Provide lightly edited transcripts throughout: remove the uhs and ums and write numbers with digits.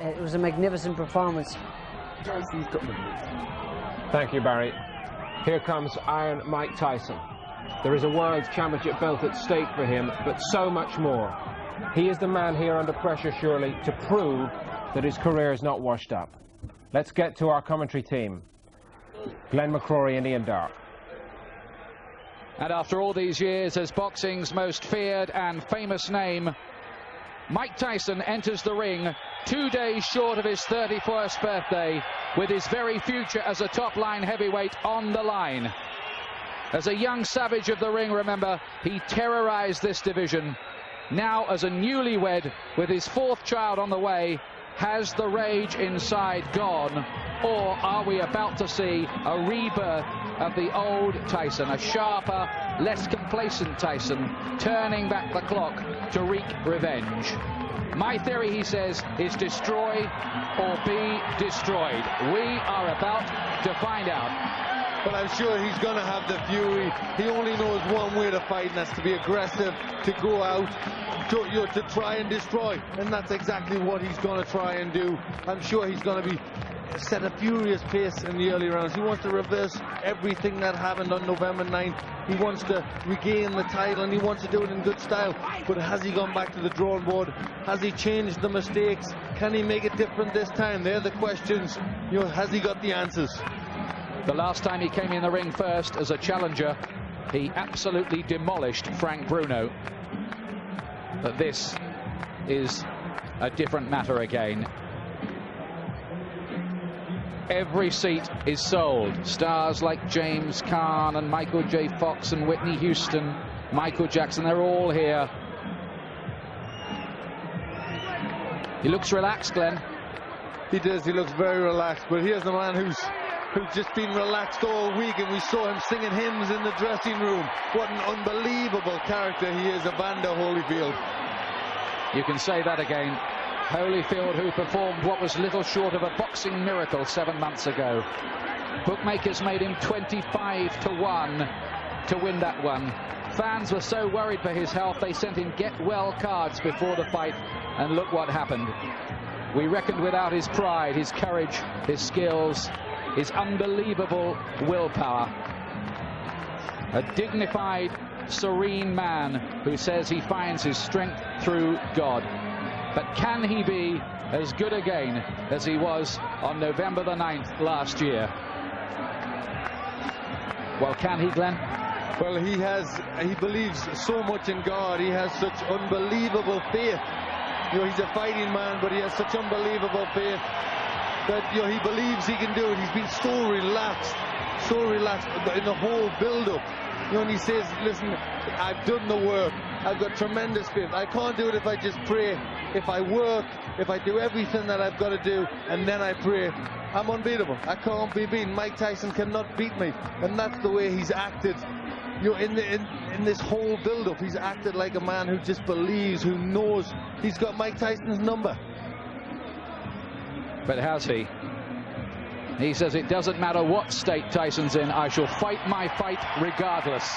It was a magnificent performance. Thank you, Barry. Here comes Iron Mike Tyson. There is a World Championship belt at stake for him, but so much more. He is the man here under pressure, surely, to prove that his career is not washed up. Let's get to our commentary team. Glenn McCrory and Ian Dark. And after all these years as boxing's most feared and famous name, Mike Tyson enters the ring 2 days short of his 31st birthday, with his very future as a top-line heavyweight on the line. As a young savage of the ring, remember, he terrorized this division. Now, as a newlywed with his 4th child on the way, has the rage inside gone, or are we about to see a rebirth of the old Tyson, a sharper, less complacent Tyson, turning back the clock to wreak revenge? My theory, he says, is destroy or be destroyed. We are about to find out. But I'm sure he's going to have the fury. He only knows one way to fight, and that's to be aggressive, to go out, to try and destroy. And that's exactly what he's going to try and do. I'm sure he's going to be set a furious pace in the early rounds. He wants to reverse everything that happened on November 9th. He wants to regain the title, and he wants to do it in good style. But has he gone back to the drawing board? Has he changed the mistakes? Can he make it different this time? They're the questions. You know, has he got the answers? The last time he came in the ring first as a challenger, he absolutely demolished Frank Bruno. But this is a different matter again. Every seat is sold. Stars like James Caan and Michael J. Fox and Whitney Houston, Michael Jackson, they're all here. He looks relaxed, Glenn. He does. He looks very relaxed. But here's a man who's just been relaxed all week, and we saw him singing hymns in the dressing room. What an unbelievable character he is, Evander Holyfield. You can say that again. Holyfield, who performed what was little short of a boxing miracle 7 months ago. Bookmakers made him 25-1 to win that one. Fans were so worried for his health, they sent him get-well cards before the fight, and look what happened. We reckoned without his pride, his courage, his skills, his unbelievable willpower. A dignified, serene man who says he finds his strength through God. But can he be as good again as he was on November the 9th last year? Well, can he, Glenn? Well, he believes so much in God. He has such unbelievable faith. You know, he's a fighting man, but he has such unbelievable faith that, you know, he believes he can do it. He's been so relaxed in the whole build-up. You know, and he says, listen, I've done the work. I've got tremendous faith. I can't do it if I just pray. If I work, if I do everything that I've got to do, and then I pray, I'm unbeatable. I can't be beaten. Mike Tyson cannot beat me. And that's the way he's acted. You know, in this whole build-up, he's acted like a man who just believes, who knows he's got Mike Tyson's number. But has he? He says it doesn't matter what state Tyson's in, I shall fight my fight regardless.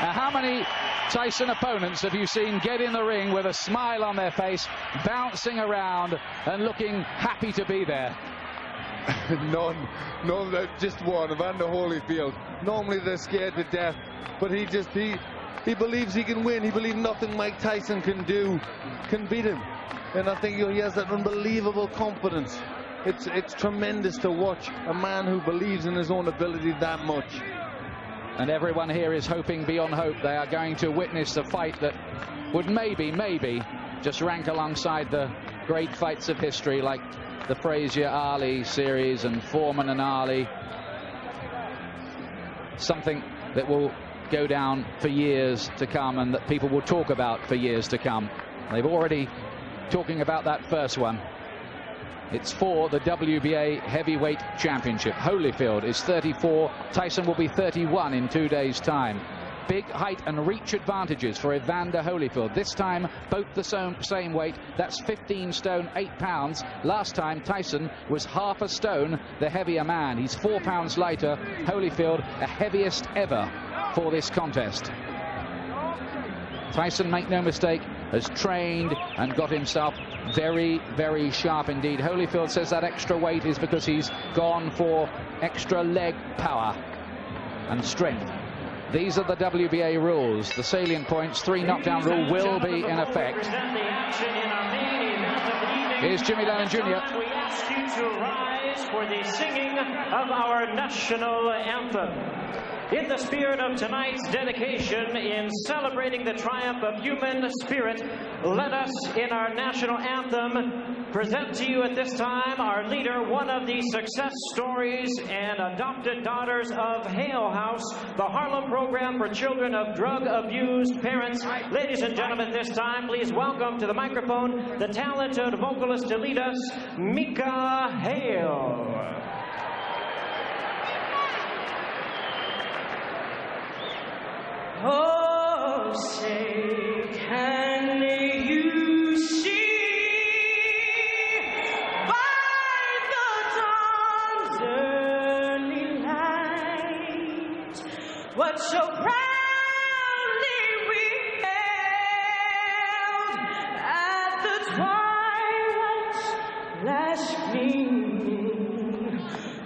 Now, how many Tyson opponents have you seen get in the ring with a smile on their face, bouncing around and looking happy to be there? None, just one, Evander Holyfield. Normally they're scared to death, but he believes he can win. He believes nothing Mike Tyson can do can beat him. And I think he has that unbelievable confidence. It's tremendous to watch a man who believes in his own ability that much. And everyone here is hoping beyond hope. They are going to witness a fight that would maybe just rank alongside the great fights of history, like the Frazier-Ali series and Foreman and Ali. Something that will go down for years to come and that people will talk about for years to come. They've already talking about that first one. It's for the WBA Heavyweight Championship. Holyfield is 34. Tyson will be 31 in 2 days' time. Big height and reach advantages for Evander Holyfield. This time, both the same weight. That's 15 stone, 8 pounds. Last time, Tyson was half a stone the heavier man. He's 4 pounds lighter. Holyfield, the heaviest ever for this contest. Tyson, make no mistake, has trained and got himself very, very sharp indeed. Holyfield says that extra weight is because he's gone for extra leg power and strength. These are the WBA rules. The salient points, 3 knockdown rule will be in effect. Here's Jimmy Lennon Jr. We ask you to rise for the singing of our national anthem. In the spirit of tonight's dedication, in celebrating the triumph of human spirit, let us, in our national anthem, present to you at this time our leader, one of the success stories and adopted daughters of Hale House, the Harlem program for children of drug-abused parents. Ladies and gentlemen, this time, please welcome to the microphone the talented vocalist to lead us, Mika Hale. Oh, say, can you see by the dawn's early light what so proudly we hailed at the twilight's last gleaming,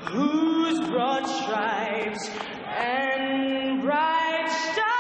whose broad stripes and bright stars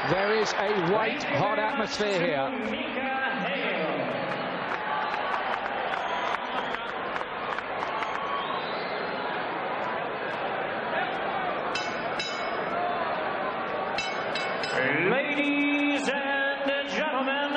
There is a white-hot atmosphere here. Ladies and gentlemen,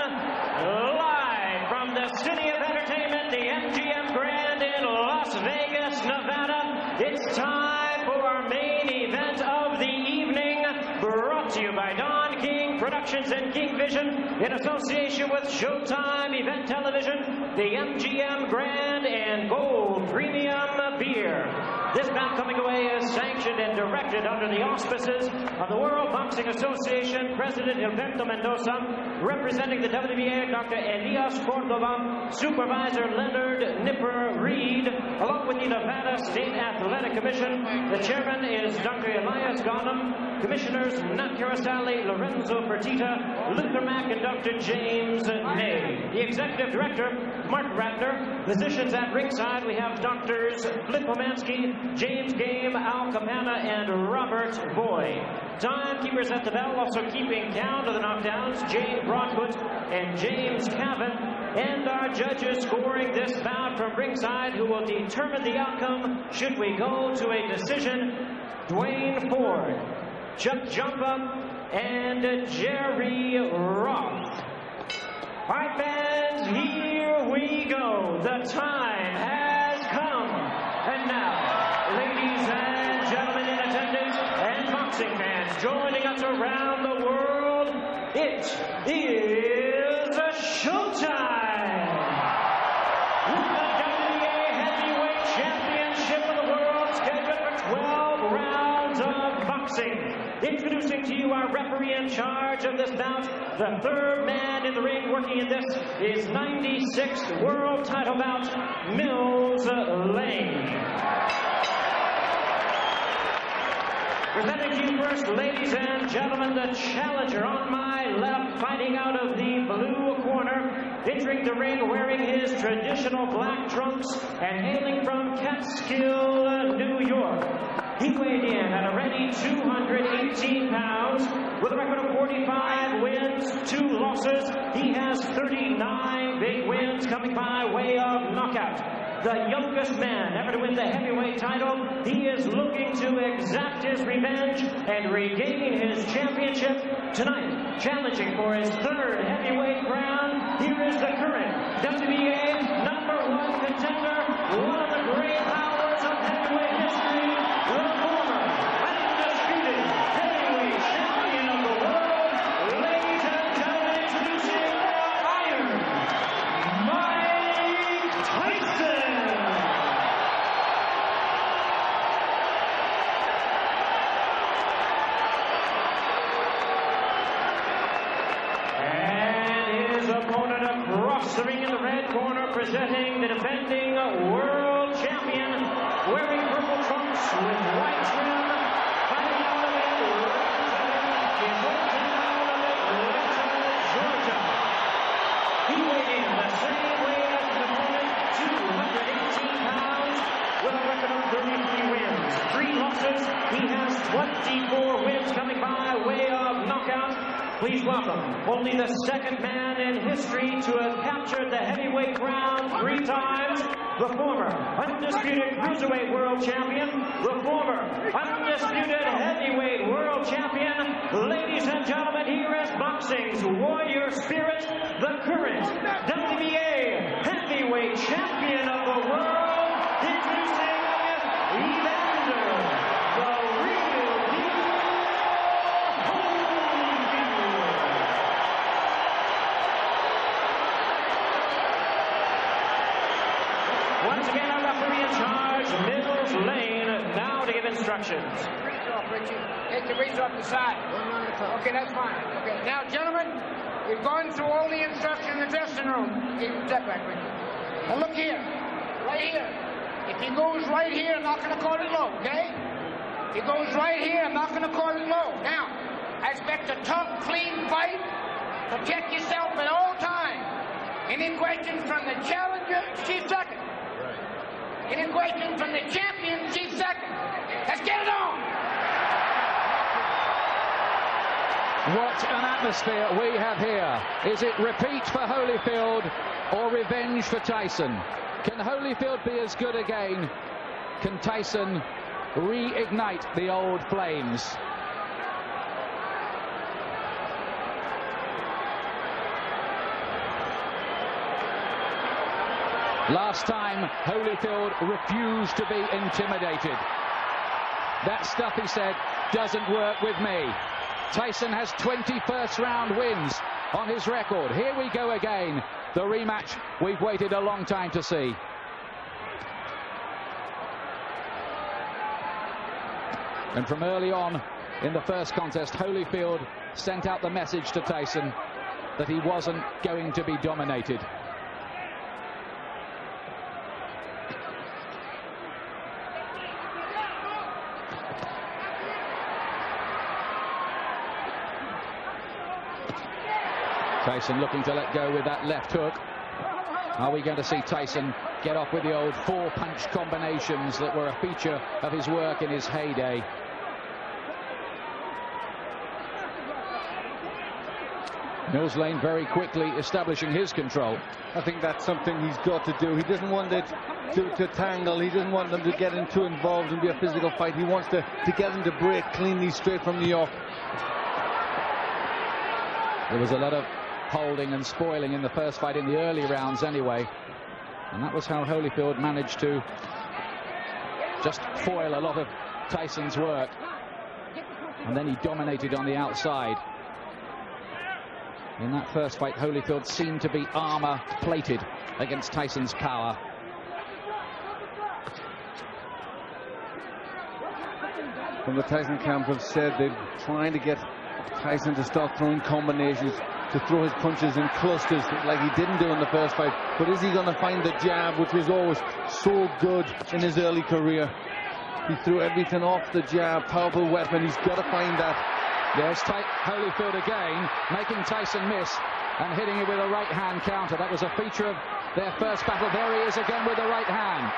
live from the City of Entertainment, the MGM Grand in Las Vegas, Nevada, it's time for our main event of the evening, brought to you by Don King Productions and King Vision in association with Showtime Event Television, the MGM Grand and Gold Premium Beer. This bout coming away is sanctioned and directed under the auspices of the World Boxing Association, President Gilberto Mendoza, representing the WBA, Dr. Elias Cordova, Supervisor Leonard Nipper Reed, along with the Nevada State Athletic Commission. The chairman is Dr. Elias Ghanem, commissioners Nat Carasali, Lorenzo Fertitta, Luther Mack, and Dr. James May. The executive director, Mark Ratner. Physicians at ringside, we have Doctors Flip Pomansky, James Game, Al Capana, and Robert Boyd. Timekeepers at the bell, also keeping count of the knockdowns, Jane Broadfoot and James Cavan. And our judges scoring this bout from ringside, who will determine the outcome should we go to a decision, Dwayne Ford, Chuck Jumpa, and Jerry Roth. All right, fans, here we go. The time has come. And now, ladies and gentlemen in attendance and boxing fans joining us around the world, it is a showtime. The WBA Heavyweight Championship of the world scheduled for 12 rounds of boxing. Introducing to you our referee referee in charge of this bout. The third man in the ring working in this is 96th world title bout, Mills Lane. Presenting to you first, ladies and gentlemen, the challenger on my left, fighting out of the blue corner, entering the ring wearing his traditional black trunks and hailing from Catskill, New York. He weighed in at a ready 218 pounds with a record of 45 wins, 2 losses. He has 39 big wins coming by way of knockout. The youngest man ever to win the heavyweight title. He is looking to exact his revenge and regain his championship tonight. Challenging for his third heavyweight crown, here is the current WBA #1 contender, one of the great powers of heavyweight history, the former undisputed heavyweight champion of the world. Ladies and gentlemen, introducing Iron Mike Tyson. Opponent across the ring in the red corner, presenting the defending world champion, wearing purple trunks with white trim, fighting out of Georgia. He weighed in the same way as his opponent, 218 pounds, with a record of 33 wins, 3 losses. He has 24 wins coming by way of knockout. Please welcome only the second man in history to have captured the heavyweight crown 3 times, the former undisputed cruiserweight world champion, the former undisputed heavyweight world champion. Ladies and gentlemen, here is boxing's warrior spirit, the current WBA heavyweight champion of the world, introducing Evander, the real deal, Holyfield. Once again, our referee in charge, Mills Lane, now to give instructions. Reach off, Richie. Take the reach off the side. Okay, that's fine. Okay, now, gentlemen, we've gone through all the instructions in the dressing room. Step back, Richie. Now, look here. Right here. If he goes right here, I'm not going to call it low, okay? If he goes right here, I'm not going to call it low. Now, I expect a tough, clean fight. Protect yourself at all times. Any questions from the challenger, chief second. Any questions from the champion, chief second. Let's get it on. What an atmosphere we have here. Is it repeat for Holyfield or revenge for Tyson? Can Holyfield be as good again? Can Tyson reignite the old flames? Last time, Holyfield refused to be intimidated. That stuff, he said, doesn't work with me. Tyson has 20 first-round wins on his record. Here we go again. The rematch we've waited a long time to see. And from early on in the first contest, Holyfield sent out the message to Tyson that he wasn't going to be dominated. Tyson looking to let go with that left hook. Are we going to see Tyson get off with the old 4-punch combinations that were a feature of his work in his heyday? Mills Lane very quickly establishing his control. I think that's something he's got to do. He doesn't want it to tangle. He doesn't want them to get too involved and be a physical fight. He wants to get them to break cleanly straight from the off. There was a lot of holding and spoiling in the first fight in the early rounds anyway. And that was how Holyfield managed to just foil a lot of Tyson's work. And then he dominated on the outside. In that first fight, Holyfield seemed to be armor-plated against Tyson's power. From the Tyson camp have said they're trying to get Tyson to start throwing combinations, to throw his punches in clusters like he didn't do in the first fight. But is he going to find the jab, which was always so good in his early career? He threw everything off the jab, powerful weapon. He's got to find that. There's Holyfield again, making Tyson miss and hitting it with a right hand counter. That was a feature of their first battle. There he is again with the right hand.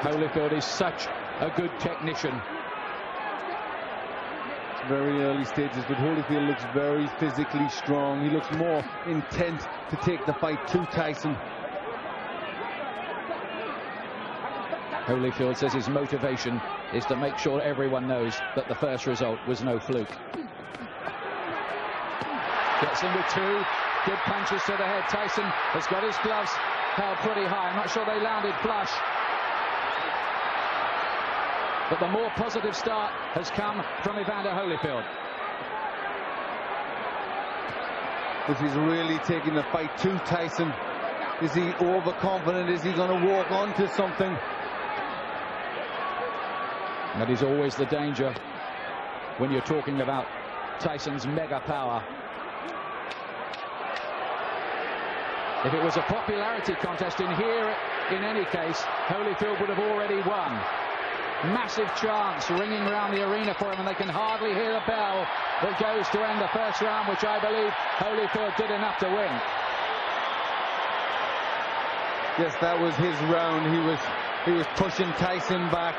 Holyfield is such a good technician. It's very early stages, but Holyfield looks very physically strong. He looks more intent to take the fight to Tyson. Holyfield says his motivation is to make sure everyone knows that the first result was no fluke. Gets in with two good punches to the head. Tyson has got his gloves held pretty high. I'm not sure they landed flush. But the more positive start has come from Evander Holyfield. If he's really taking the fight to Tyson, is he overconfident? Is he going to walk onto something? That is always the danger when you're talking about Tyson's mega power. If it was a popularity contest in here, in any case, Holyfield would have already won. Massive chants ringing around the arena for him, and they can hardly hear the bell that goes to end the first round, which I believe Holyfield did enough to win. Yes, that was his round. He was pushing Tyson back.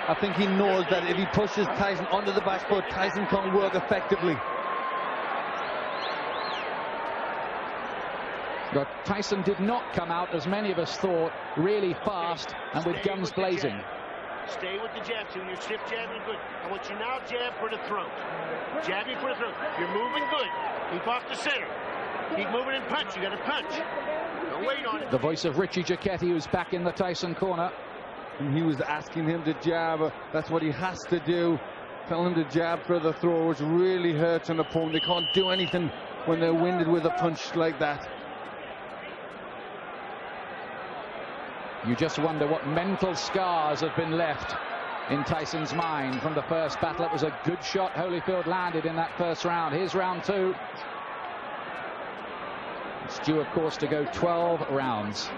I think he knows that if he pushes Tyson onto the back foot, Tyson can't work effectively. But Tyson did not come out, as many of us thought, really fast and with guns blazing. Stay with the jab, too. You're stiff jabbing good. I want you now jab for the throat. Jabbing for the throat. You're moving good. Keep off the center. Keep moving and punch. You got to punch. Don't wait on it. The voice of Richie Giacchetti, who's back in the Tyson corner. And he was asking him to jab. That's what he has to do. Tell him to jab for the throw, which really hurts an opponent. They can't do anything when they're winded with a punch like that. You just wonder what mental scars have been left in Tyson's mind from the first battle. It was a good shot Holyfield landed in that first round. Here's round two. It's due, of course, to go 12 rounds.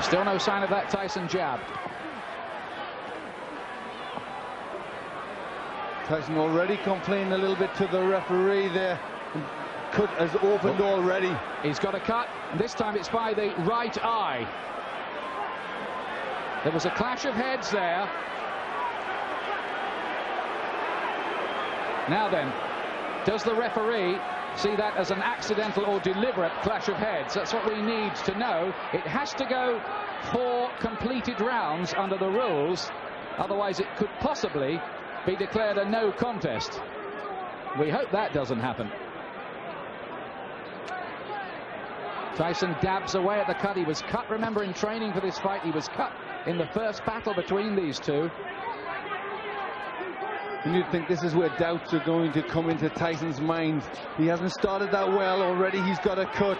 Still no sign of that Tyson jab. Tyson already complaining a little bit to the referee there. Cut has opened already. He's got a cut, and this time it's by the right eye. There was a clash of heads there. Now then, does the referee see that as an accidental or deliberate clash of heads? That's what we need to know. It has to go 4 completed rounds under the rules, otherwise it could possibly be declared a no contest. We hope that doesn't happen. Tyson dabs away at the cut. He was cut, remember, in training for this fight. He was cut in the first battle between these two. And you'd think this is where doubts are going to come into Tyson's mind. He hasn't started that well already. He's got a cut.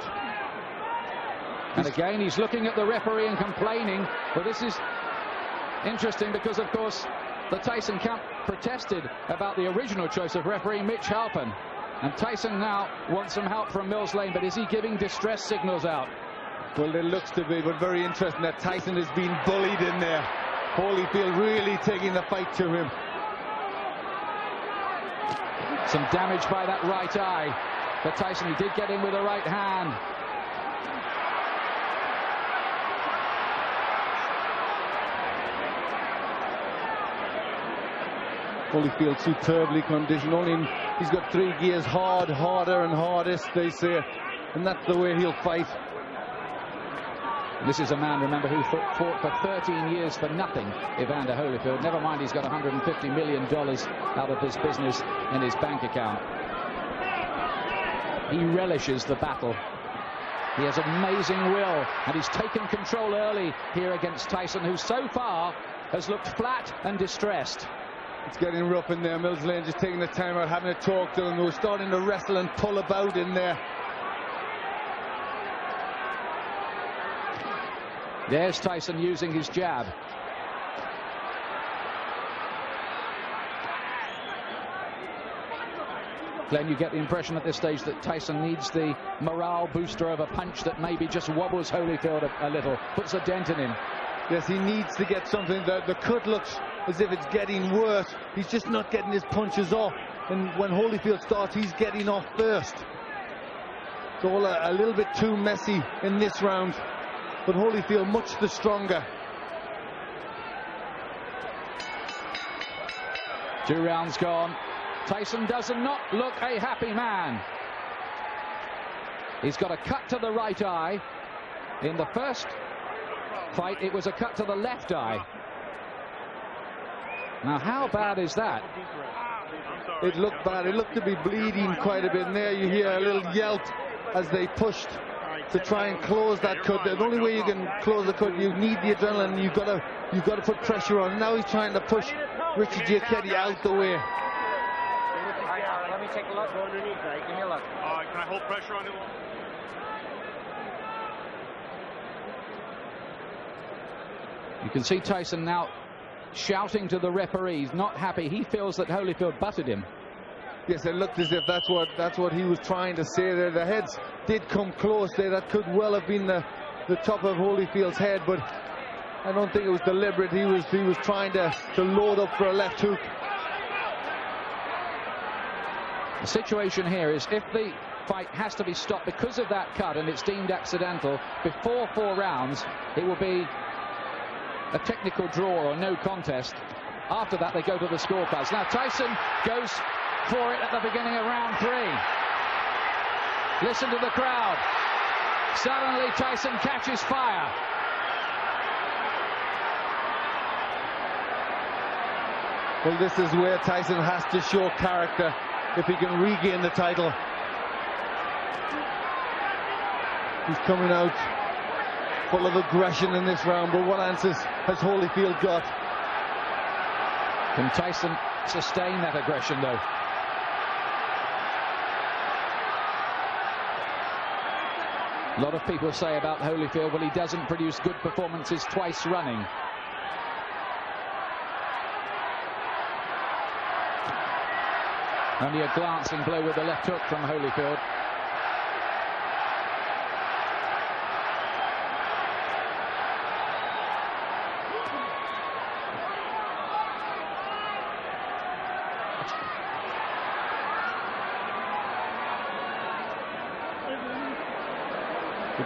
And again, he's looking at the referee and complaining. But this is interesting because, of course, the Tyson camp protested about the original choice of referee Mitch Halpin. And Tyson now wants some help from Mills Lane, but is he giving distress signals out? Well, it looks to be, but very interesting that Tyson has been bullied in there. Holyfield really taking the fight to him. Some damage by that right eye for Tyson. He did get in with a right hand. Holyfield superbly conditioned. He's got 3 gears: hard, harder, and hardest, they say. And that's the way he'll fight. This is a man, remember, who fought for 13 years for nothing, Evander Holyfield. Never mind, he's got $150 million out of this business in his bank account. He relishes the battle. He has amazing will, and he's taken control early here against Tyson, who so far has looked flat and distressed. It's getting rough in there. Mills Lane just taking the time out, having a talk to them. They were starting to wrestle and pull about in there. There's Tyson using his jab. Glenn, you get the impression at this stage that Tyson needs the morale booster of a punch that maybe just wobbles Holyfield a little, puts a dent in him. Yes, he needs to get something. The cut looks as if it's getting worse. He's just not getting his punches off. And when Holyfield starts, he's getting off first. It's all a little bit too messy in this round. But Holyfield much the stronger. 2 rounds gone. Tyson does not look a happy man. He's got a cut to the right eye. In the first fight, it was a cut to the left eye. Now, how bad is that? It looked bad. It looked to be bleeding quite a bit. And there you hear a little yelp as they pushed to try and close that cut. The only way you can close the cut, you need the adrenaline. You've got to put pressure on. Now he's trying to push Richie Giacchetti out the way. Let me take a look. Go underneath, right? Give me a look. Can I hold pressure on him? You can see Tyson now shouting to the referees, not happy. He feels that Holyfield butted him. Yes, it looked as if that's what he was trying to say there. The heads did come close there. That could well have been the top of Holyfield's head, but I don't think it was deliberate. He was trying to load up for a left hook. The situation here is if the fight has to be stopped because of that cut and it's deemed accidental before 4 rounds, it will be a technical draw or no contest. After that, they go to the scorecards. Now, Tyson goes for it at the beginning of round 3. Listen to the crowd. Suddenly, Tyson catches fire. Well, this is where Tyson has to show character if he can regain the title. He's coming out full of aggression in this round, but what answers has Holyfield got? Can Tyson sustain that aggression, though? A lot of people say about Holyfield, well, he doesn't produce good performances twice running. Only a glancing blow with the left hook from Holyfield.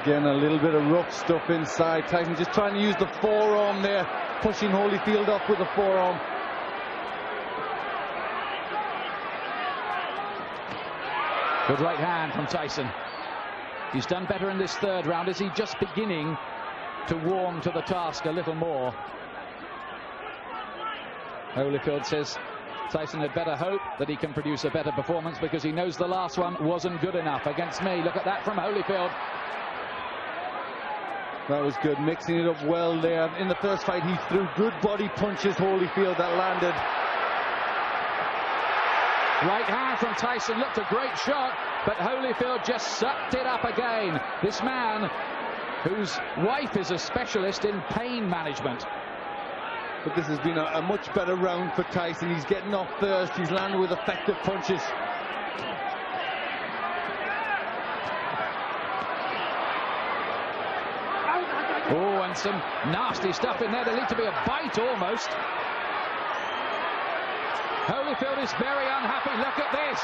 Again, a little bit of rough stuff inside. Tyson just trying to use the forearm there, pushing Holyfield up with the forearm. Good right hand from Tyson. He's done better in this 3rd round. Is he just beginning to warm to the task a little more? Holyfield says Tyson had better hope that he can produce a better performance because he knows the last one wasn't good enough against me. Look at that from Holyfield. That was good, mixing it up well there. In the first fight, he threw good body punches, Holyfield, that landed. Right hand from Tyson, looked a great shot, but Holyfield just sucked it up again. This man, whose wife is a specialist in pain management. But this has been a much better round for Tyson. He's getting off first, he's landing with effective punches. Oh, and some nasty stuff in there. There lead to be a bite almost. Holyfield is very unhappy. Look at this.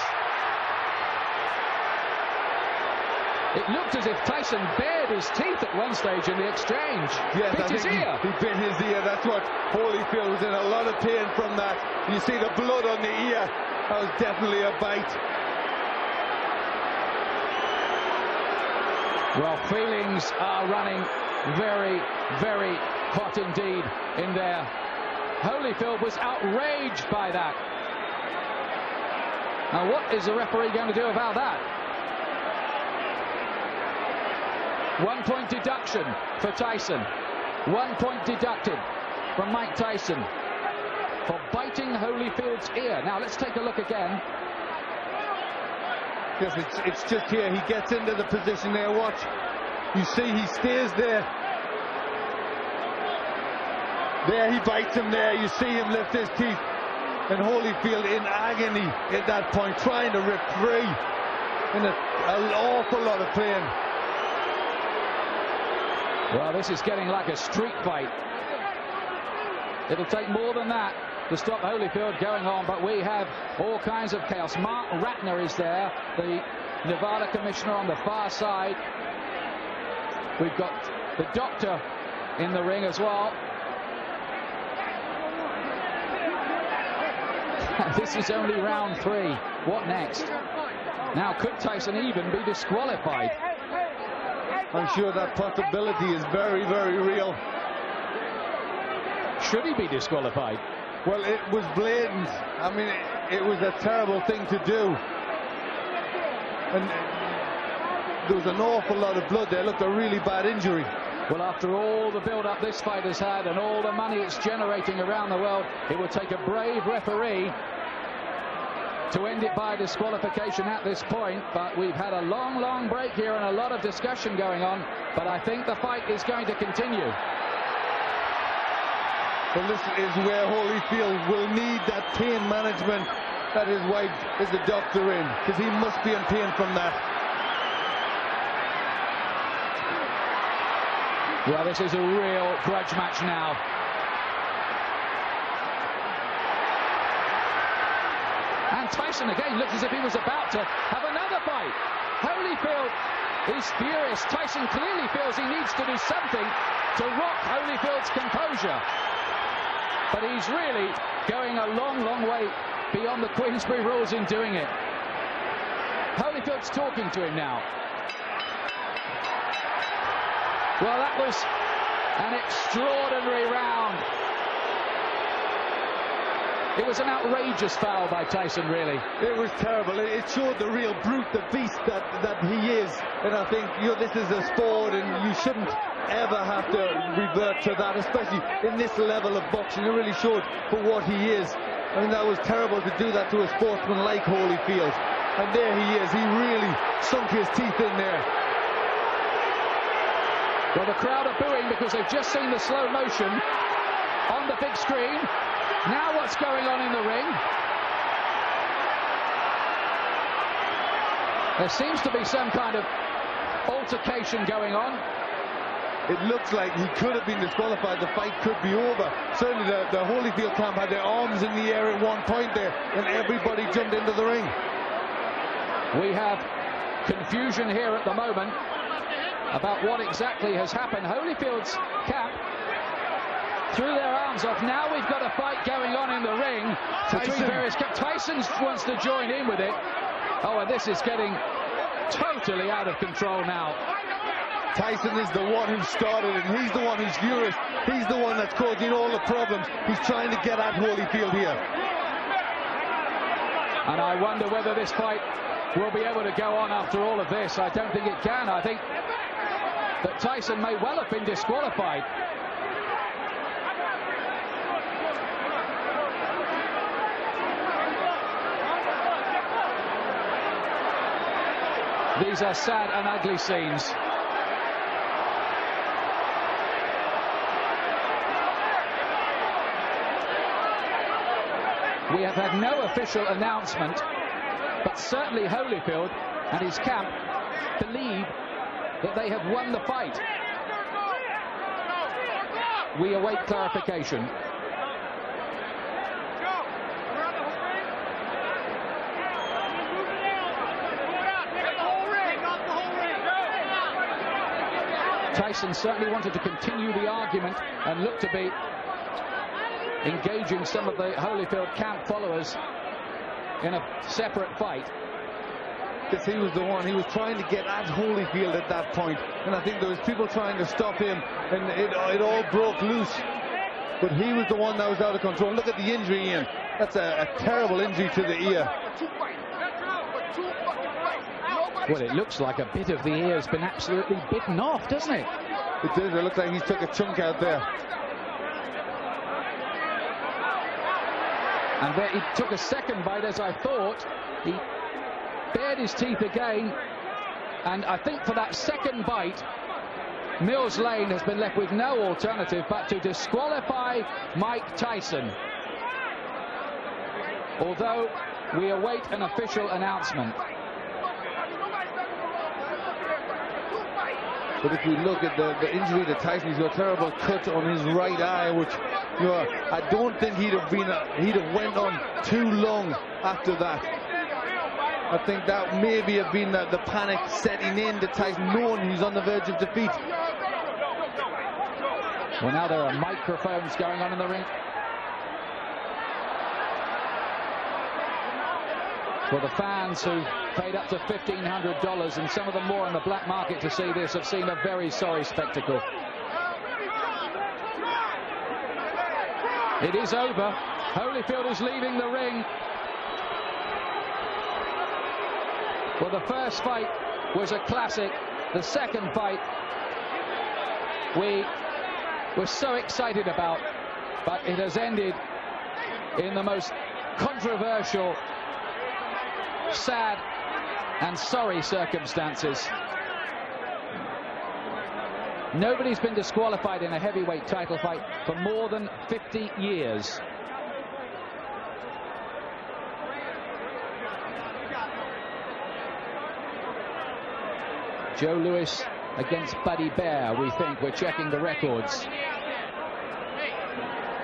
It looked as if Tyson bared his teeth at one stage in the exchange. Yes, bit his ear. He bit his ear. That's what Holyfield was in a lot of pain from that. You see the blood on the ear. That was definitely a bite. Well, feelings are running very, very hot indeed in there. Holyfield was outraged by that. Now, what is the referee going to do about that? 1 point deduction for Tyson. 1 point deducted from Mike Tyson for biting Holyfield's ear. Now let's take a look again. Yes, it's just here. He gets into the position there. Watch. You see he stays there. There he bites him there. You see him lift his teeth. And Holyfield in agony at that point, trying to rip free. In an awful lot of pain. Well, this is getting like a street fight. It'll take more than that to stop Holyfield going on, but we have all kinds of chaos. Mark Ratner is there, the Nevada commissioner on the far side. We've got the doctor in the ring as well. This is only round 3. What next? Now, could Tyson even be disqualified? I'm sure that possibility is very, very real. Should he be disqualified? Well, it was blatant. I mean, it was a terrible thing to do. And there was an awful lot of blood there. Looked a really bad injury. Well, after all the build-up this fight has had and all the money it's generating around the world, it would take a brave referee to end it by disqualification at this point. But we've had a long, long break here and a lot of discussion going on. But I think the fight is going to continue. Well, this is where Holyfield will need that pain management that his wife is a doctor in, because he must be in pain from that. Well, this is a real grudge match now. And Tyson again looks as if he was about to have another fight. Holyfield is furious. Tyson clearly feels he needs to do something to rock Holyfield's composure. But he's really going a long, long way beyond the Queensberry rules in doing it. Holyfield's talking to him now. Well, that was an extraordinary round. It was an outrageous foul by Tyson, really. It was terrible. It showed the real brute, the beast that he is. And I think, you know, this is a sport and you shouldn't ever have to revert to that, especially in this level of boxing. It really showed for what he is. I mean, that was terrible to do that to a sportsman like Holyfield. And there he is. He really sunk his teeth in there. Well, the crowd are booing because they've just seen the slow motion on the big screen. Now what's going on in the ring? There seems to be some kind of altercation going on. It looks like he could have been disqualified. The fight could be over. Certainly the Holyfield camp had their arms in the air at one point there, and everybody jumped into the ring. We have confusion here at the moment about what exactly has happened. Holyfield's camp threw their arms off. Now we've got a fight going on in the ring between various camps. Tyson wants to join in with it. Oh, and this is getting totally out of control now. Tyson is the one who started it. He's the one who's furious. He's the one that's causing all the problems. He's trying to get at Holyfield here. And I wonder whether this fight will be able to go on after all of this. I don't think it can. I think that Tyson may well have been disqualified. These are sad and ugly scenes. We have had no official announcement, but certainly Holyfield and his camp believe that they have won the fight. We await clarification. Tyson certainly wanted to continue the argument and looked to be engaging some of the Holyfield camp followers in a separate fight. Because he was the one, he was trying to get at Holyfield at that point, and I think there was people trying to stop him, and it all broke loose. But he was the one that was out of control. Look at the injury, Ian. That's a terrible injury to the ear. Well, it looks like a bit of the ear has been absolutely bitten off, doesn't it? It does. It looks like he's took a chunk out there. And there he took a second bite, as I thought. He bared his teeth again. And I think for that second bite, Mills Lane has been left with no alternative but to disqualify Mike Tyson. Although we await an official announcement. But if we look at the injury to Tyson, he's got a terrible cut on his right eye, which, you know, I don't think he'd have went on too long after that. I think that maybe have been the panic setting in to Tyson, knowing he's on the verge of defeat. Well, now there are microphones going on in the ring. Well, the fans who paid up to $1,500 and some of them more on the black market to see this have seen a very sorry spectacle. It is over. Holyfield is leaving the ring. Well, the first fight was a classic. The second fight we were so excited about, but it has ended in the most controversial, sad and sorry circumstances. Nobody's been disqualified in a heavyweight title fight for more than 50 years. Joe Louis against Buddy Bear, we think. We're checking the records.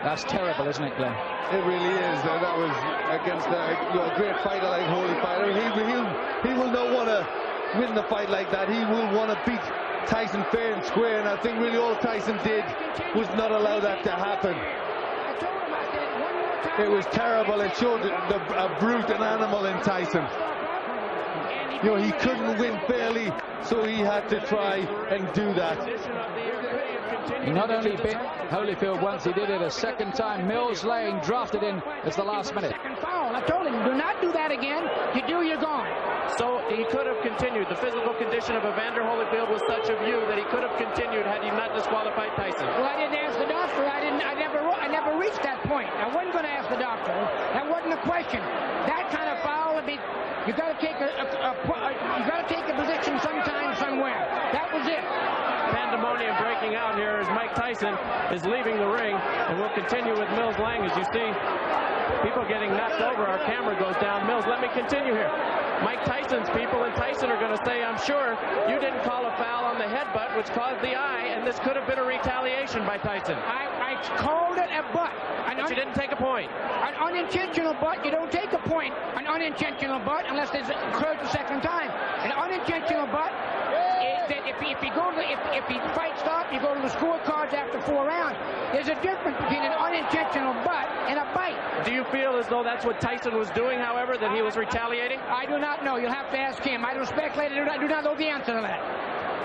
That's terrible, isn't it, Glenn? It really is. That was against a great fighter like Holyfield. He will not want to win the fight like that. He will want to beat Tyson fair and square, and I think really all Tyson did was not allow that to happen. It was terrible. It showed a brute, an animal in Tyson. You know, he couldn't win fairly, so he had to try and do that. He not only bit Holyfield once, he did it a second time. Mills Lane drafted in as the last minute. Second foul. I told him, do not do that again. You do, you're gone. So he could have continued. The physical condition of Evander Holyfield was such a view that he could have continued had he not disqualified Tyson. Well, I didn't ask the doctor. I never reached that point. I wasn't going to ask the doctor. That wasn't a question. That kind of foul, you got to take a position sometime, somewhere. That was it. Pandemonium breaking out here as Mike Tyson is leaving the ring, and we'll continue with Mills Lang. As you see, people getting knocked over. Our camera goes down. Mills, let me continue here. Mike Tyson's people and Tyson are going to say, I'm sure you didn't call a foul on the headbutt, which caused the eye, and this could have been a retaliation by Tyson. I called it a butt. But you didn't take a point. An unintentional butt, you don't take a point. An unintentional butt, unless it occurs the second time. An unintentional butt, if he fight stop, you go to the scorecards after 4 rounds. There's a difference between an unintentional butt and a bite. Do you feel as though that's what Tyson was doing, however, that he was retaliating? I do not know. You'll have to ask him. I don't speculate. I do not know the answer to that.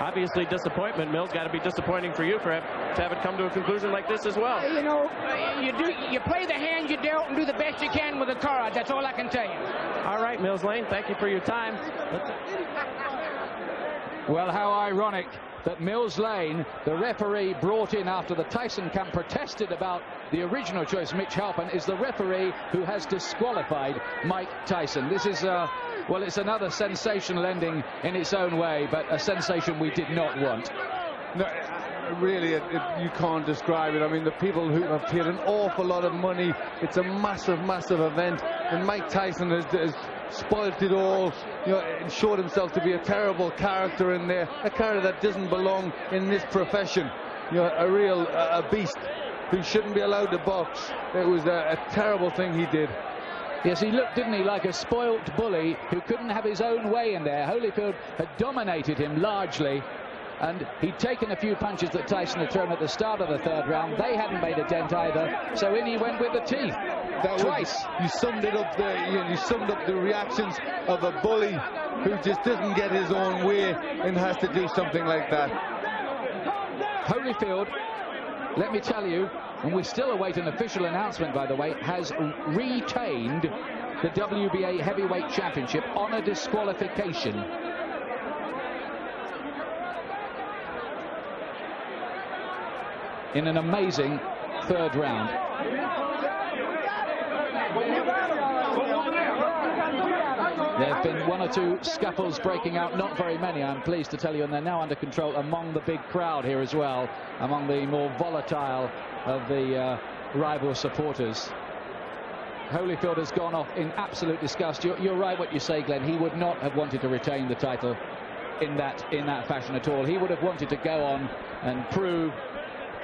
Obviously, disappointment. Mills, got to be disappointing for you to have it come to a conclusion like this as well. You know, you play the hand you dealt and do the best you can with the cards. That's all I can tell you. All right, Mills Lane, thank you for your time. Well, how ironic that Mills Lane, the referee brought in after the Tyson camp protested about the original choice, Mitch Halpin, is the referee who has disqualified Mike Tyson. This is, well, it's another sensational ending in its own way, but a sensation we did not want. No, really, you can't describe it. I mean, the people who have paid an awful lot of money, it's a massive, massive event, and Mike Tyson has spoilt it all, you know, and showed himself to be a terrible character in there, a character that doesn't belong in this profession, you know, a real beast who shouldn't be allowed to box. It was a terrible thing he did. Yes, he looked, didn't he, like a spoilt bully who couldn't have his own way in there. Holyfield had dominated him largely, and he'd taken a few punches that Tyson had thrown at the start of the third round. They hadn't made a dent either, so in he went with the teeth. Twice. You summed it up there. You summed up the reactions of a bully who just doesn't get his own way and has to do something like that. Holyfield, let me tell you, and we still await an official announcement, by the way, has retained the WBA Heavyweight Championship on a disqualification. in an amazing third round. There have been one or two scuffles breaking out, not very many, I'm pleased to tell you, and they're now under control among the big crowd here as well, among the more volatile of the rival supporters. Holyfield has gone off in absolute disgust. You're right what you say, Glenn. He would not have wanted to retain the title in that fashion at all. He would have wanted to go on and prove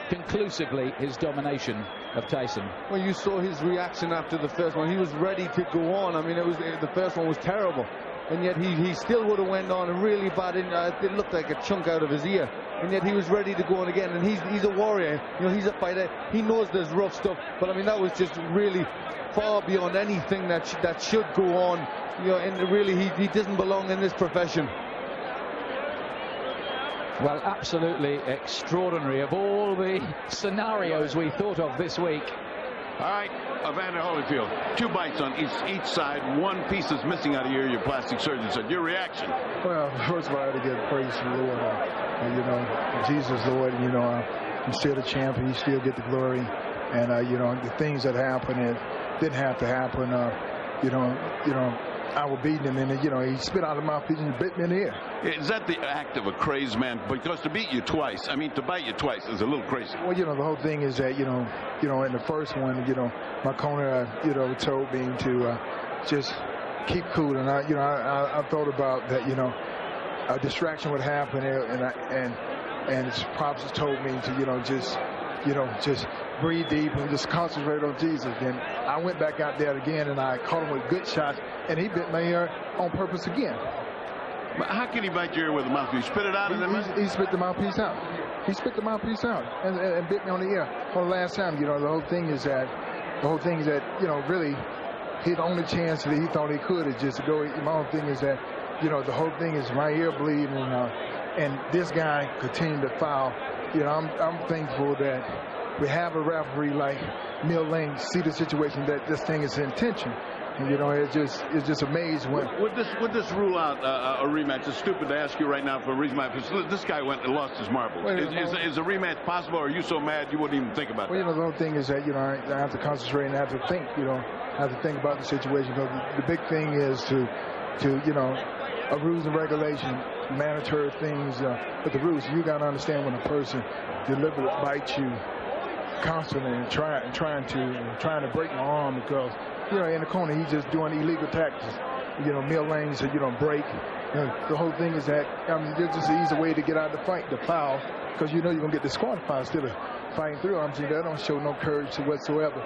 conclusively his domination of Tyson. Well, you saw his reaction after the first one. He was ready to go on. I mean, the first one was terrible, and yet he still would have went on, and really bad. It looked like a chunk out of his ear, and yet he was ready to go on again. And he's a warrior. You know, he's a fighter. He knows there's rough stuff, but I mean, that was just really far beyond anything that should go on. You know, and really, he doesn't belong in this profession. Well, absolutely extraordinary. Of all the scenarios we thought of this week. All right, Evander Holyfield, 2 bites on each side. 1 piece is missing out of your plastic surgeon said. Your reaction? Well, first of all, I had to give praise to the Lord. You know, Jesus, Lord, you know, he's still the champion. He still get the glory. And, you know, the things that happened, it didn't have to happen. You know, I was beating him, and you know, he spit out of my mouthpiece and bit me in the ear. Is that the act of a crazed man? Because to beat you twice, I mean, to bite you twice is a little crazy. Well, you know, the whole thing is that, you know, in the first one, you know, my corner, you know, told me to just keep cool, and I thought about that, you know, a distraction would happen, and his pops told me to, you know, just breathe deep and just concentrate on Jesus. And I went back out there again, and I caught him with good shots, and he bit my ear on purpose again. But how can he bite your ear with a mouthpiece? You spit it out? He spit the mouthpiece out. He spit the mouthpiece out and bit me on the ear. For the last time, you know, the whole thing is that, you know, really, his only chance that he thought he could is just to go. My whole thing is that, you know, the whole thing is my ear bleeding, and this guy continued to foul. You know, I'm thankful that we have a referee like Neil Lane see the situation that this thing is intention. And, you know, it's just amazing when. Would this rule out a rematch? It's stupid to ask you right now for a rematch. This guy went and lost his marbles. Is a rematch possible, or are you so mad you wouldn't even think about it? Well, you know, the whole thing is that, you know, I have to concentrate and I have to think, you know, I have to think about the situation. Because the big thing is to you know, a rules and regulation, mandatory things, but the rules, you got to understand when a person deliberately bites you constantly and trying to break my arm, because, you know, in the corner he's just doing illegal tactics. You know, Mill Lane said you don't break. You know, the whole thing is that, I mean, there's just an easy way to get out of the fight, the foul, because you know you're gonna get disqualified instead of fighting through. I'm saying that don't show no courage whatsoever.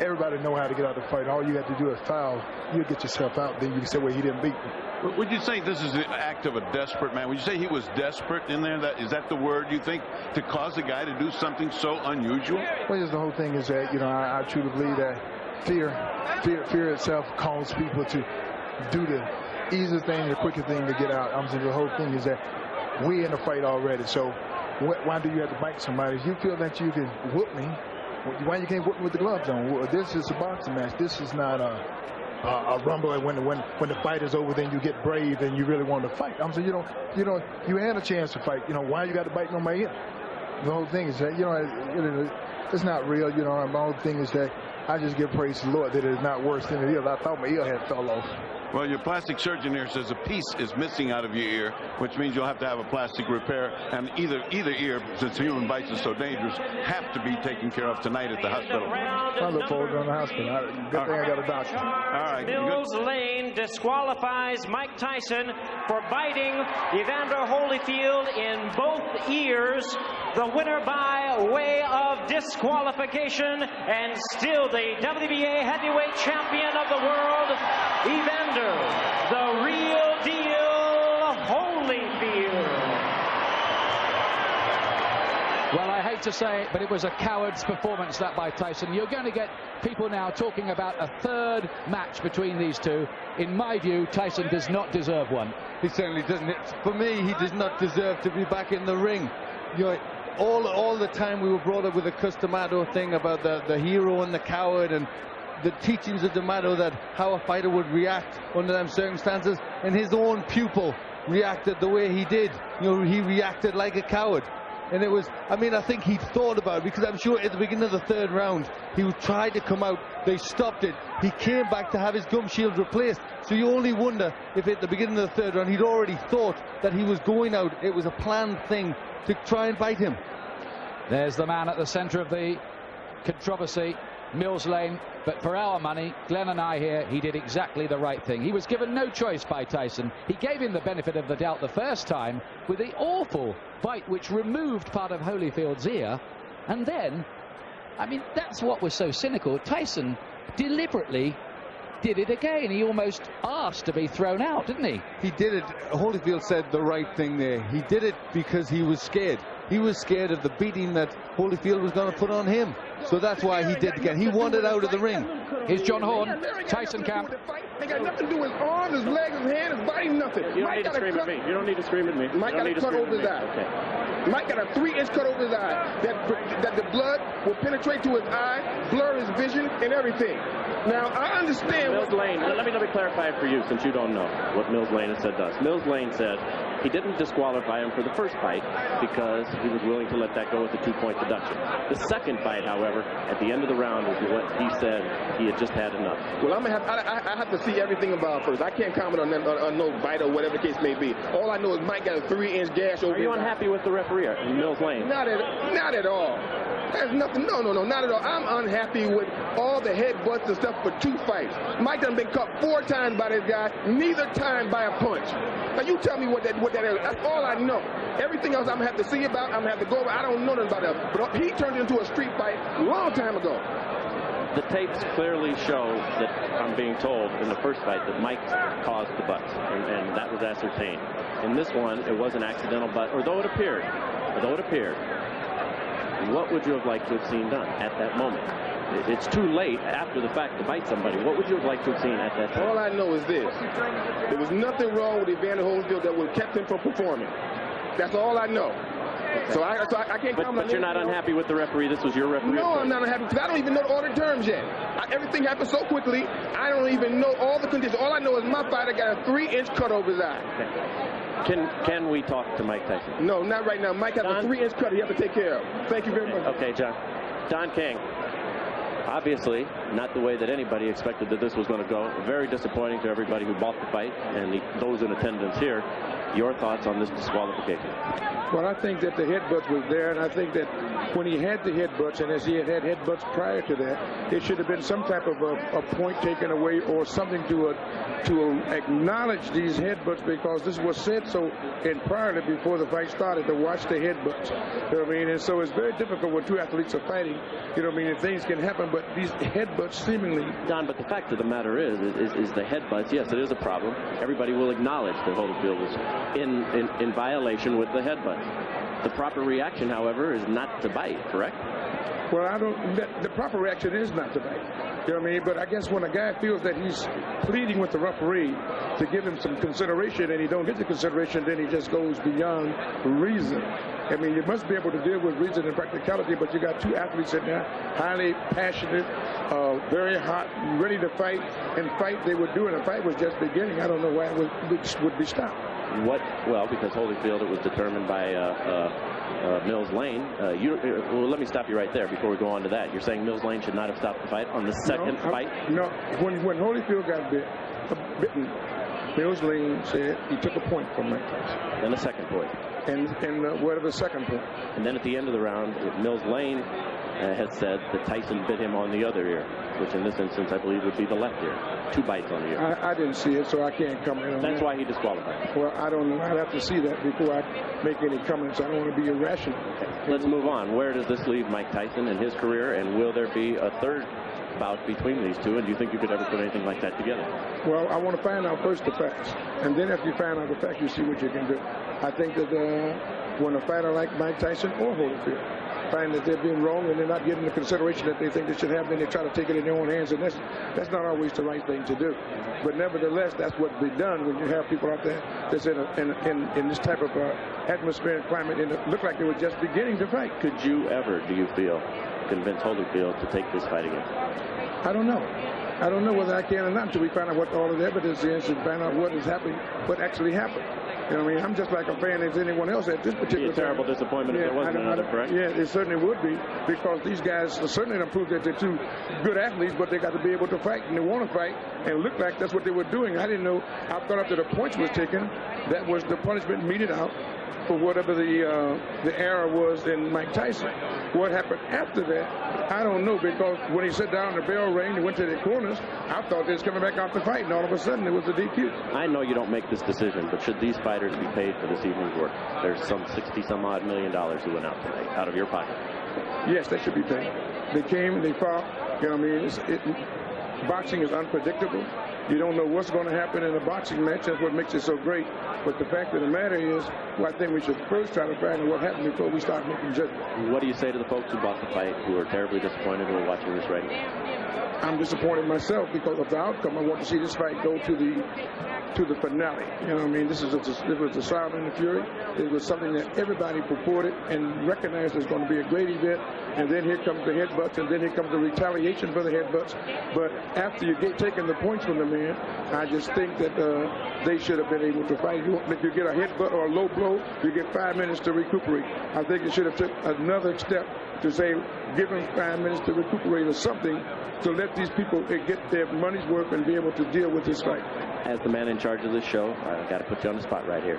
Everybody know how to get out of the fight. All you have to do is foul. You get yourself out, then you can say, well, he didn't beat me. Would you say this is the act of a desperate man? Would you say he was desperate in there? Is that the word you think, to cause a guy to do something so unusual? Well, just the whole thing is that, you know, I truly believe that fear itself causes people to do the easiest thing, the quickest thing to get out. I'm saying the whole thing is that we're in a fight already. So why do you have to bite somebody? If you feel that you can whoop me, why you can't whoop me with the gloves on? This is a boxing match. This is not a rumble. And when the fight is over, then you get brave and you really want to fight. I'm saying, you had a chance to fight. You know, why you got to bite on my ear? The whole thing is that, you know, it's not real. You know, my whole thing is that I just give praise to the Lord that it's not worse than it is. I thought my ear had fell off. Well, your plastic surgeon here says a piece is missing out of your ear, which means you'll have to have a plastic repair. And either ear, since human bites is so dangerous, have to be taken care of tonight at the hospital. I look forward to going to the hospital. Good thing I got a doctor. All right. Mills Lane disqualifies Mike Tyson for biting Evander Holyfield in both ears. The winner by way of disqualification, and still the WBA heavyweight champion of the world, Evander, the real deal, Holyfield. Well, I hate to say it, but it was a coward's performance, that by Tyson. You're going to get people now talking about a third match between these two. In my view, Tyson does not deserve one. He certainly doesn't. For me, he does not deserve to be back in the ring. You know, all the time we were brought up with the Customato thing about the hero and the coward, and the teachings of D'Amato that how a fighter would react under them circumstances, and his own pupil reacted the way he did. You know, he reacted like a coward. And it was, I mean, I think he thought about it, because I'm sure at the beginning of the third round, he tried to come out, they stopped it. He came back to have his gum shield replaced. So you only wonder if at the beginning of the third round, he'd already thought that he was going out. It was a planned thing to try and bite him. There's the man at the centre of the controversy, Mills Lane. But for our money, Glenn and I here, he did exactly the right thing. He was given no choice by Tyson. He gave him the benefit of the doubt the first time with the awful bite which removed part of Holyfield's ear. And then, I mean, that's what was so cynical. Tyson deliberately did it again. He almost asked to be thrown out, didn't he? He did it. Holyfield said the right thing there. He did it because he was scared. He was scared of the beating that Holyfield was going to put on him. So that's why he did it again. He wanted out of the ring. Here's John Horn, Tyson camp. Ain't got nothing to do with his arms, his legs, his hands, his body, nothing. You don't need to scream at me. You don't need to scream at me. Mike got a cut over his eye. Okay. Mike got a 3-inch cut over his eye. That the blood will penetrate to his eye, blur his vision, and everything. Now, I understand Mills Lane, let me clarify it for you, since you don't know what Mills Lane has said to us. Mills Lane said he didn't disqualify him for the first fight because he was willing to let that go with a 2-point deduction. The second fight, however, at the end of the round, was what he said he had just had enough. Well, I have to see everything about it first. I can't comment on no bite or whatever the case may be. All I know is Mike got a 3-inch gash over his eye. Are you unhappy with the referee, Mills Lane? Not at all. There's nothing. No, not at all. I'm unhappy with all the headbutts and stuff for 2 fights. Mike done been cut 4 times by this guy, neither time by a punch. Now you tell me what that is. That's all I know. Everything else I'm gonna have to see about. I'm gonna have to go over. I don't know nothing about that. But he turned it into a street fight a long time ago. The tapes clearly show that, I'm being told, in the first fight that Mike caused the butts, and that was ascertained. In this one, it was an accidental butt, although it appeared. What would you have liked to have seen done at that moment? It's too late after the fact to bite somebody. What would you have liked to have seen at that time? All I know is this. There was nothing wrong with Evander Holyfield that would have kept him from performing. That's all I know. So I can't comment. But you're not unhappy with the referee? This was your referee? No, I'm not unhappy because I don't even know all the terms yet. Everything happened so quickly, I don't even know all the conditions. All I know is my fighter got a 3-inch cut over his eye. Okay. Can we talk to Mike Tyson? No, not right now. Mike has a 3-inch cut he has to take care of. Thank you very much. Okay, John. Don King. Obviously, not the way that anybody expected that this was going to go. Very disappointing to everybody who bought the fight and those in attendance here. Your thoughts on this disqualification? Well, I think that the headbutts was there, and I think that when he had the headbutts, and as he had headbutts prior to that, it should have been some type of a point taken away or something to acknowledge these headbutts, because this was said so prior to before the fight started, to watch the headbutts. You know what I mean? And so it's very difficult when 2 athletes are fighting. You know what I mean? And things can happen, but these headbutts seemingly... Don, but the fact of the matter is the headbutts, yes, it is a problem. Everybody will acknowledge that Holyfield was in violation with the headbutt. The proper reaction, however, is not to bite, correct? Well, the proper reaction is not to bite. You know what I mean? But I guess when a guy feels that he's pleading with the referee to give him some consideration and he don't get the consideration, then he just goes beyond reason. I mean, you must be able to deal with reason and practicality, but you got 2 athletes in there, highly passionate, very hot, ready to fight, and fight they were doing. The fight was just beginning. I don't know why it would be stopped. Well, because Holyfield, it was determined by Mills Lane. Well, let me stop you right there before we go on to that. You're saying Mills Lane should not have stopped the fight on the second fight? No, when Holyfield got bitten, Mills Lane said he took a point from Mike Tyson. Then a second point. And whatever the second point. And then at the end of the round, Mills Lane has said that Tyson bit him on the other ear, which in this instance I believe would be the left ear. 2 bites on the ear. I didn't see it, so I can't comment on that. That's why he disqualified. Well, I don't know. I'd have to see that before I make any comments. I don't want to be irrational. Okay. Let's move on. Where does this leave Mike Tyson in his career, and will there be a third bout between these two, and do you think you could ever put anything like that together? Well, I want to find out first the facts, and then after you find out the facts, you see what you can do. I think that when a fighter like Mike Tyson or Holyfield find that they're being wrong and they're not getting the consideration that they think they should have, then they try to take it in their own hands, and that's not always the right thing to do. But nevertheless, that's what's been done when you have people out there that's in this type of atmosphere and climate, and it looked like they were just beginning to fight. Could you ever, do you feel, convince Holyfield to take this fight again? I don't know. I don't know whether I can or not until we find out what all of the evidence is and find out what is happening, what actually happened. You know what I mean? I'm just like a fan as anyone else at this particular time. Terrible disappointment if there wasn't another, correct? Yeah, it certainly would be, because these guys certainly don't prove that they're two good athletes, but they got to be able to fight, and they want to fight, and it looked like that's what they were doing. I didn't know. I thought after the points was taken, that was the punishment meted out for whatever the error was in Mike Tyson. What happened after that, I don't know, because when he sat down, the bell rang, he went to the corners, I thought they was coming back out to fight, and all of a sudden it was a DQ. I know you don't make this decision, but should these fighters be paid for this evening's work? There's some $60-some-odd million who went out tonight, out of your pocket. Yes, they should be paid. They came, they fought, you know what I mean? Boxing is unpredictable. You don't know what's going to happen in a boxing match. That's what makes it so great. But the fact of the matter is, well, I think we should first try to find out what happened before we start making judgment. What do you say to the folks who bought the fight, who are terribly disappointed, who are watching this right now? I'm disappointed myself because of the outcome. I want to see this fight go to the finale. You know what I mean? This was the Sound and the Fury. It was something that everybody purported and recognized as going to be a great event. And then here comes the headbutts, and then here comes the retaliation for the headbutts. But after you get taking the points from the man, I just think that they should have been able to fight. If you get a headbutt or a low blow, you get 5 minutes to recuperate. I think it should have took another step to say, give them 5 minutes to recuperate or something, to let these people get their money's worth and be able to deal with this fight. As the man in charge of this show, I've got to put you on the spot right here.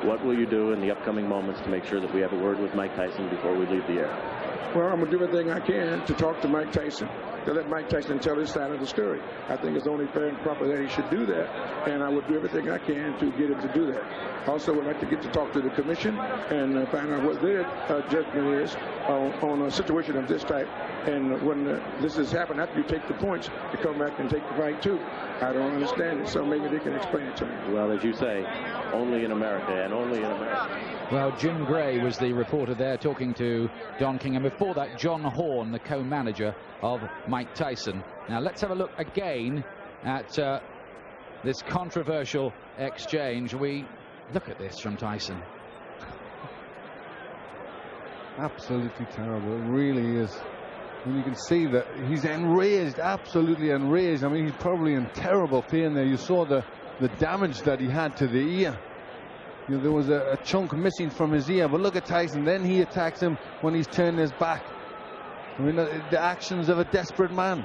What will you do in the upcoming moments to make sure that we have a word with Mike Tyson before we leave the air? Well, I'm going to do everything I can to talk to Mike Tyson, to let Mike Tyson tell his side of the story. I think it's only fair and proper that he should do that, and I would do everything I can to get him to do that. I also would like to get to talk to the commission and find out what their judgment is on a situation of this type. And when this has happened, after you take the points, to come back and take the fight too. I don't understand it, so maybe they can explain it to me. Well, as you say, only in America, and only in America. Well, Jim Gray was the reporter there talking to Don King, and before that, John Horn, the co-manager of Mike Tyson. Now, let's have a look again at this controversial exchange. We look at this from Tyson. Absolutely terrible. It really is. And you can see that he's enraged, absolutely enraged. I mean, he's probably in terrible pain there. You saw the damage that he had to the ear. You know, there was a chunk missing from his ear. But look at Tyson. Then he attacks him when he's turned his back. I mean, the actions of a desperate man.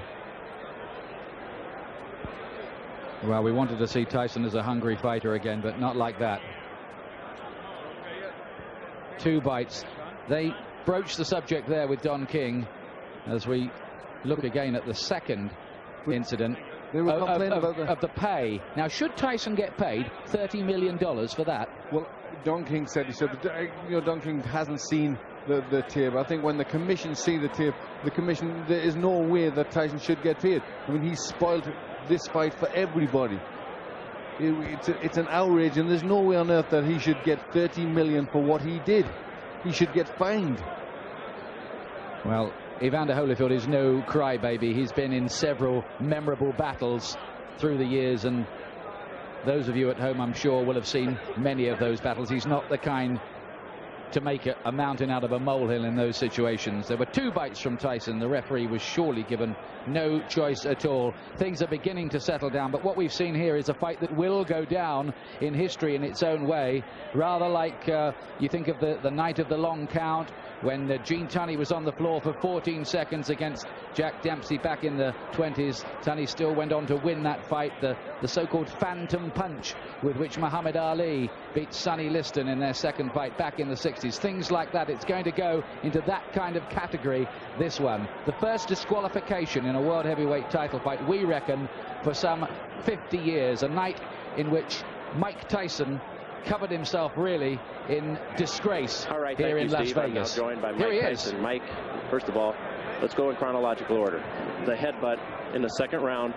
Well, we wanted to see Tyson as a hungry fighter again, but not like that. 2 bites. They broached the subject there with Don King as we look again at the second incident of the pay. Now, should Tyson get paid $30 million for that? Well, Don King said, Don King hasn't seen the tape. I think when the commission see the tape, the commission, there is no way that Tyson should get paid. I mean, he's spoiled this fight for everybody. It's an outrage, and there's no way on earth that he should get $30 million for what he did. He should get fined. Well, Evander Holyfield is no crybaby. He's been in several memorable battles through the years, and those of you at home, I'm sure, will have seen many of those battles. He's not the kind to make a mountain out of a molehill in those situations. There were 2 bites from Tyson. The referee was surely given no choice at all. Things are beginning to settle down, but what we've seen here is a fight that will go down in history in its own way, rather like you think of the night of the long count, when Gene Tunney was on the floor for 14 seconds against Jack Dempsey back in the 20s. Tunney still went on to win that fight, the so-called phantom punch with which Muhammad Ali beat Sonny Liston in their second fight back in the 60s. Things like that. It's going to go into that kind of category, this one. The first disqualification in a world heavyweight title fight, we reckon, for some 50 years. A night in which Mike Tyson covered himself really in disgrace here in Las Vegas. I'm now joined by Mike Tyson. Mike, first of all, let's go in chronological order. The headbutt in the second round.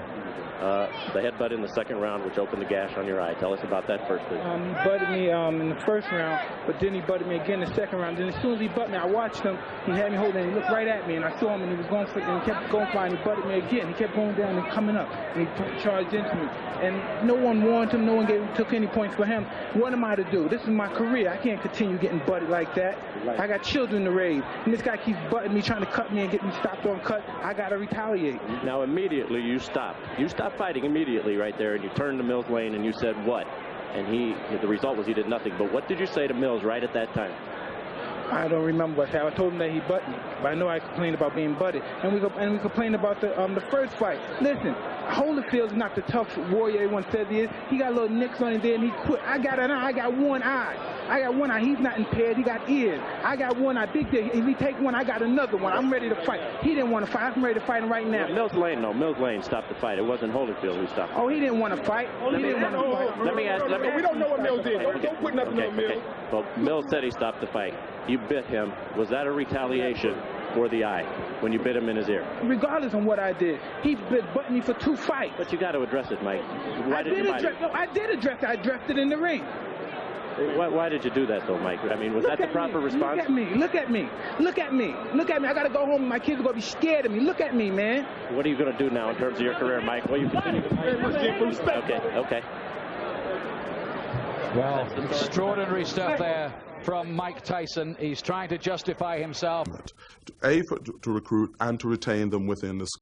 Which opened the gash on your eye. Tell us about that first, please. He butted me in the first round, but then he butted me again in the second round. Then as soon as he butted me, I watched him. He had me holding, and he looked right at me, and I saw him, and he was going for, and he kept going flying. He butted me again. He kept going down and coming up, and he charged into me. And no one warned him. No one took any points for him. What am I to do? This is my career. I can't continue getting butted like that. I got children to raise, and this guy keeps butting me, trying to cut me and get me stopped on cut. I got to retaliate. Now, immediately immediately you stopped. You stopped fighting immediately right there, and you turned to Mills Lane and you said what? And the result was he did nothing. But what did you say to Mills right at that time? I don't remember what I said. I told him that he butted me, but I know I complained about being butted, and we complained about the first fight. Listen, Holyfield's not the tough warrior everyone says he is. He got little nicks on his head, and he quit. I got an eye. I got one eye. I got one eye. He's not impaired. He got ears. I got one eye. Big deal. If he take one, I got another one. I'm ready to fight. He didn't want to fight. I'm ready to fight him right now. Mills Lane, no. Mills Lane stopped the fight. It wasn't Holyfield who stopped. Oh, he didn't want to fight. He didn't want to fight. Let me ask. We don't know what Mills did. Don't put nothing on Mills. Well, Mills said he stopped the fight. You bit him. Was that a retaliation for the eye when you bit him in his ear? Regardless of what I did, he butted me for 2 fights. But you got to address it, Mike. I did address it. I addressed it in the ring. Why did you do that, though, Mike? I mean, was that the proper response? Look at me. I got to go home and my kids are going to be scared of me. Look at me, man. What are you going to do now in terms of your career, Mike? Will you continue to fight? Okay. Well, extraordinary stuff there from Mike Tyson. He's trying to justify himself. To recruit and to retain them within this